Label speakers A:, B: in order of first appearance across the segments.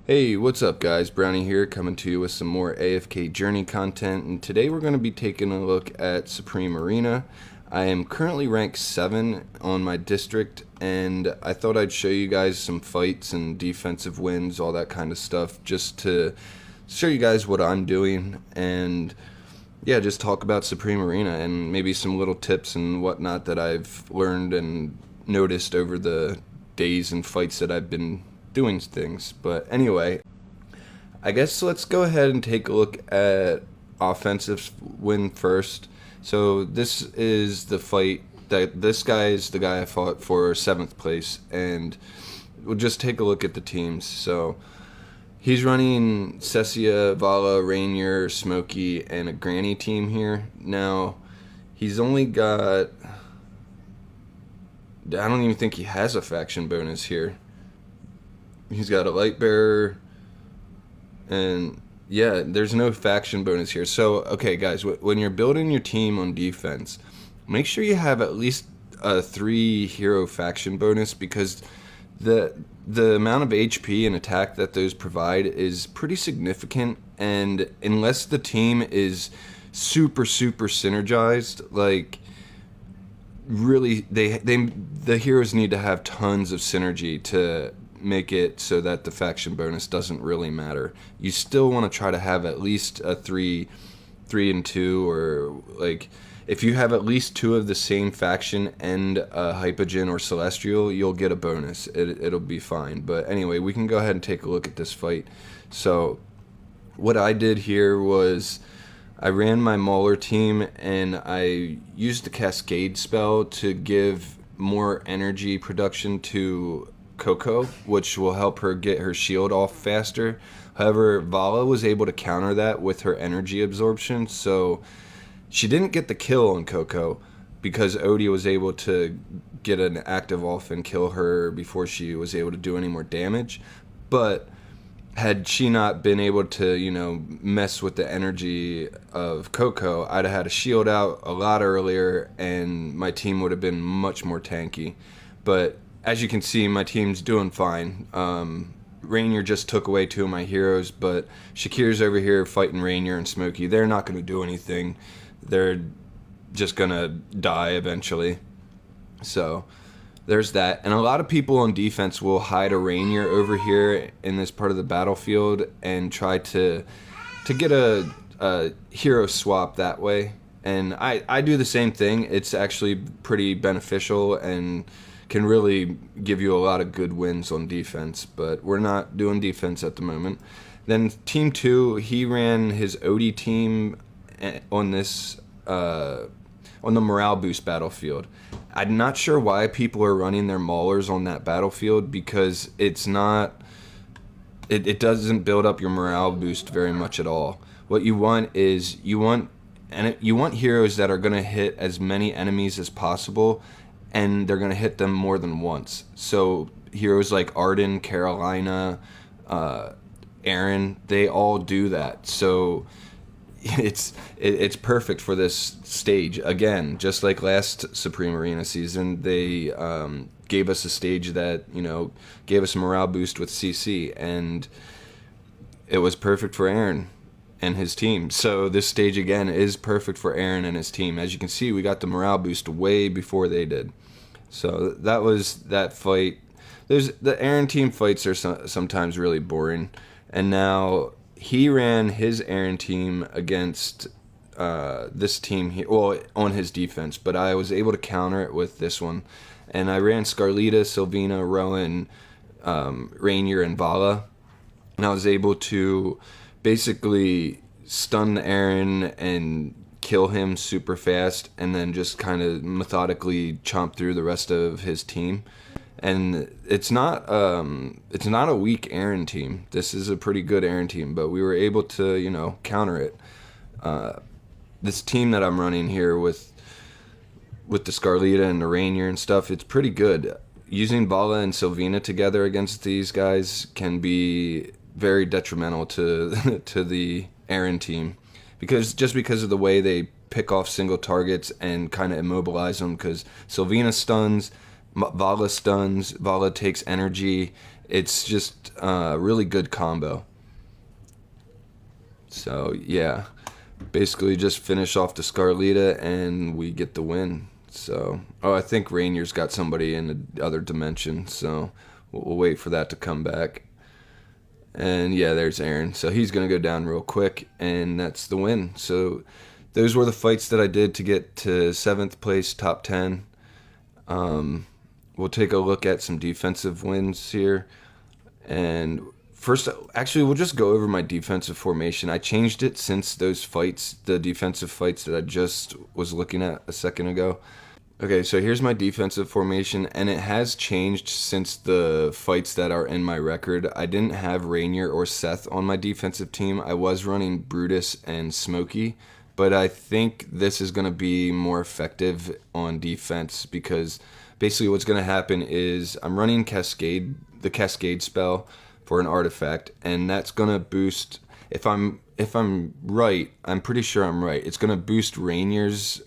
A: Hey, what's up guys? Brownie here, coming to you with some more AFK Journey content, and today we're going to be taking a look at Supreme Arena. I am currently ranked 7 on my district, and I thought I'd show you guys some fights and defensive wins, all that kind of stuff, just to show you guys what I'm doing, and yeah, just talk about Supreme Arena and maybe some little tips and whatnot that I've learned and noticed over the days and fights that I've been doing things. But anyway, I guess let's go ahead and take a look at offensive win first. So this is the fight that this guy is the guy I fought for 7th place, and we'll just take a look at the teams. So he's running Cecia, Vala, Rainier, Smokey, and a Granny team here. Now he's only got, I don't even think he has a faction bonus here. He's got a light bearer, and yeah, there's no faction bonus here. So, okay, guys, when you're building your team on defense, make sure you have at least a 3 hero faction bonus, because the amount of HP and attack that those provide is pretty significant, and unless the team is super synergized, like really, the heroes need to have tons of synergy to make it so that the faction bonus doesn't really matter. You still want to try to have at least a 3 and 2, or like if you have at least 2 of the same faction and a Hypogen or Celestial, you'll get a bonus. It'll be fine. But anyway, we can go ahead and take a look at this fight. So what I did here was I ran my Mauler team, and I used the Cascade spell to give more energy production to Coco, which will help her get her shield off faster. However, Vala was able to counter that with her energy absorption, so she didn't get the kill on Coco because Odie was able to get an active off and kill her before she was able to do any more damage. But had she not been able to, mess with the energy of Coco, I'd have had a shield out a lot earlier, and my team would have been much more tanky. But as you can see, my team's doing fine. Rainier just took away 2 of my heroes, but Shakir's over here fighting Rainier and Smokey. They're not going to do anything. They're just going to die eventually. So there's that. And a lot of people on defense will hide a Rainier over here in this part of the battlefield and try to get a hero swap that way. And I do the same thing. It's actually pretty beneficial and can really give you a lot of good wins on defense, but we're not doing defense at the moment. Then team 2, he ran his Odie team on this on the morale boost battlefield. I'm not sure why people are running their Maulers on that battlefield, because it's not, it doesn't build up your morale boost very much at all. What you want is you want heroes that are going to hit as many enemies as possible, and they're going to hit them more than once. So heroes like Arden, Carolina, Aaron, they all do that. So it's perfect for this stage. Again, just like last Supreme Arena season, they gave us a stage that, gave us a morale boost with CC, and it was perfect for Aaron and his team. So this stage again is perfect for Aaron and his team. As you can see, we got the morale boost way before they did. So that was that fight. The Aaron team fights are sometimes really boring, and now he ran his Aaron team against this team here, well, on his defense, but I was able to counter it with this one, and I ran Scarlita, Sylvina, Rowan, Rainier, and Vala, and I was able to basically stun Aaron and kill him super fast, and then just kind of methodically chomp through the rest of his team. And it's not a weak Aaron team. This is a pretty good Aaron team, but we were able to counter it. This team that I'm running here with the Scarlita and the Rainier and stuff, it's pretty good. Using Vala and Sylvina together against these guys can be very detrimental to to the Aaron team, because of the way they pick off single targets and kind of immobilize them, because Sylvina stuns, Vala stuns, Vala takes energy, It's just a really good combo. So yeah, basically just finish off the Scarlita and we get the win. So, oh, I think Rainier's got somebody in the other dimension, so we'll wait for that to come back. And yeah, there's Aaron. So he's going to go down real quick, and that's the win. So those were the fights that I did to get to 7th place, top 10. We'll take a look at some defensive wins here. And first, actually, we'll just go over my defensive formation. I changed it since those fights, the defensive fights that I just was looking at a second ago. Okay, so here's my defensive formation, and it has changed since the fights that are in my record. I didn't have Rainier or Seth on my defensive team. I was running Brutus and Smokey, but I think this is going to be more effective on defense because basically what's going to happen is I'm running Cascade, the Cascade spell for an artifact, and that's going to boost, if I'm right, I'm pretty sure I'm right, it's going to boost Rainier's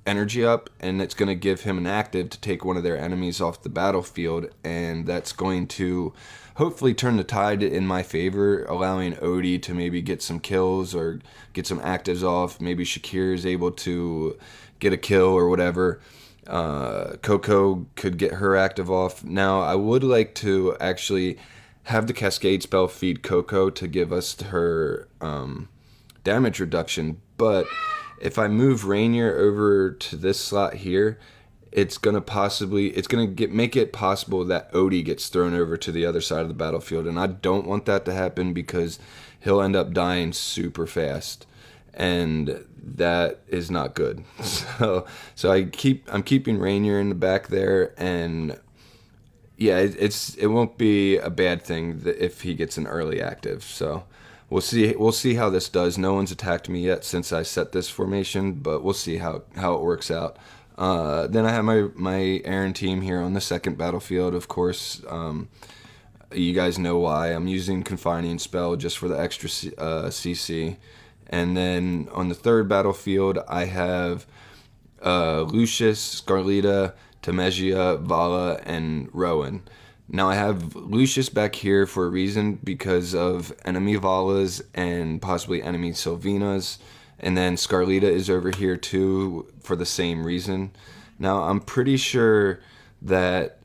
A: energy up, and it's going to give him an active to take one of their enemies off the battlefield, and that's going to hopefully turn the tide in my favor, allowing Odie to maybe get some kills or get some actives off. Maybe Shakir is able to get a kill or whatever. Coco could get her active off. Now, I would like to actually have the Cascade spell feed Coco to give us her damage reduction, but if I move Rainier over to this slot here, it's gonna make it possible that Odie gets thrown over to the other side of the battlefield, and I don't want that to happen because he'll end up dying super fast, and that is not good. So I'm keeping Rainier in the back there, and yeah, it won't be a bad thing if he gets an early active. So we'll see how this does. No one's attacked me yet since I set this formation, but we'll see how it works out. Then I have my Aaron team here on the second battlefield, of course. You guys know why. I'm using Confining Spell just for the extra CC. And then on the third battlefield, I have Lucius, Scarlita, Temesia, Vala, and Rowan. Now I have Lucius back here for a reason because of enemy Valas and possibly enemy Sylvinas. And then Scarlita is over here too for the same reason. Now I'm pretty sure that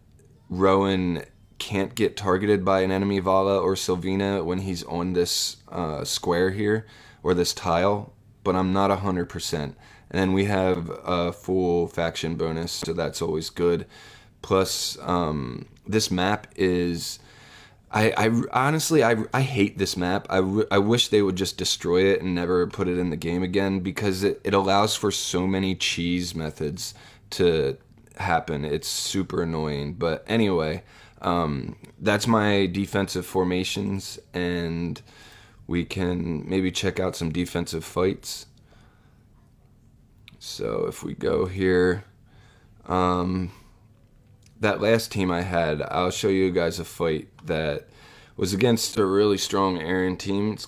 A: Rowan can't get targeted by an enemy Vala or Sylvina when he's on this square here or this tile, but I'm not 100%. And then we have a full faction bonus, so that's always good. Plus, this map is... I honestly hate this map. I wish they would just destroy it and never put it in the game again because it allows for so many cheese methods to happen. It's super annoying. But anyway, that's my defensive formations, and we can maybe check out some defensive fights. So if we go here, that last team I had, I'll show you guys a fight that was against a really strong Aaron team. It's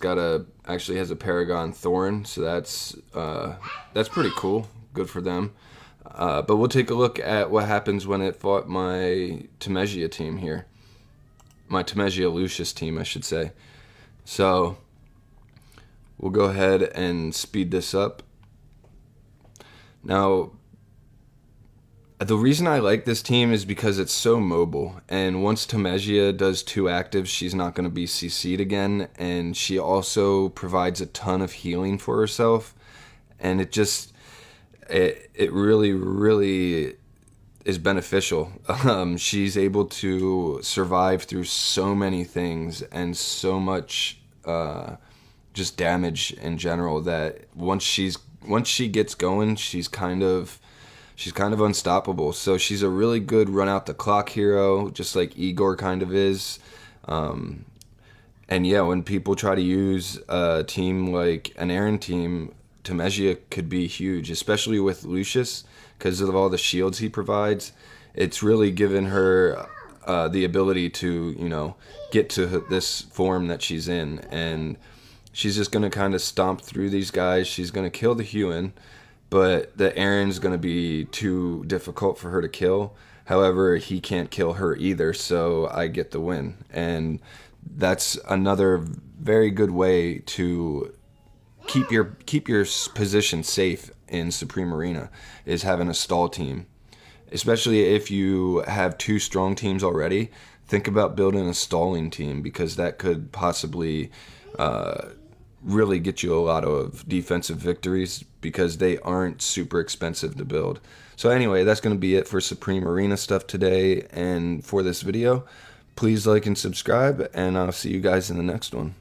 A: actually has a Paragon Thorn, so that's pretty cool. Good for them. But we'll take a look at what happens when it fought my Temesia team here. My Temesia Lucius team, I should say. So we'll go ahead and speed this up. Now, the reason I like this team is because it's so mobile, and once Temesia does 2 actives, she's not going to be CC'd again, and she also provides a ton of healing for herself, and it really, really is beneficial. She's able to survive through so many things and so much just damage in general that once she gets going, she's kind of unstoppable. So she's a really good run out the clock hero, just like Igor kind of is. And yeah, when people try to use a team like an Aaron team, Temesia could be huge, especially with Lucius because of all the shields he provides. It's really given her the ability to, get to this form that she's in, and she's just going to kind of stomp through these guys. She's going to kill the Huan, but the Aaron's going to be too difficult for her to kill. However, he can't kill her either, so I get the win. And that's another very good way to keep your position safe in Supreme Arena, is having a stall team. Especially if you have two strong teams already, think about building a stalling team, because that could possibly really get you a lot of defensive victories, because they aren't super expensive to build. So anyway, that's going to be it for Supreme Arena stuff today and for this video. Please like and subscribe, and I'll see you guys in the next one.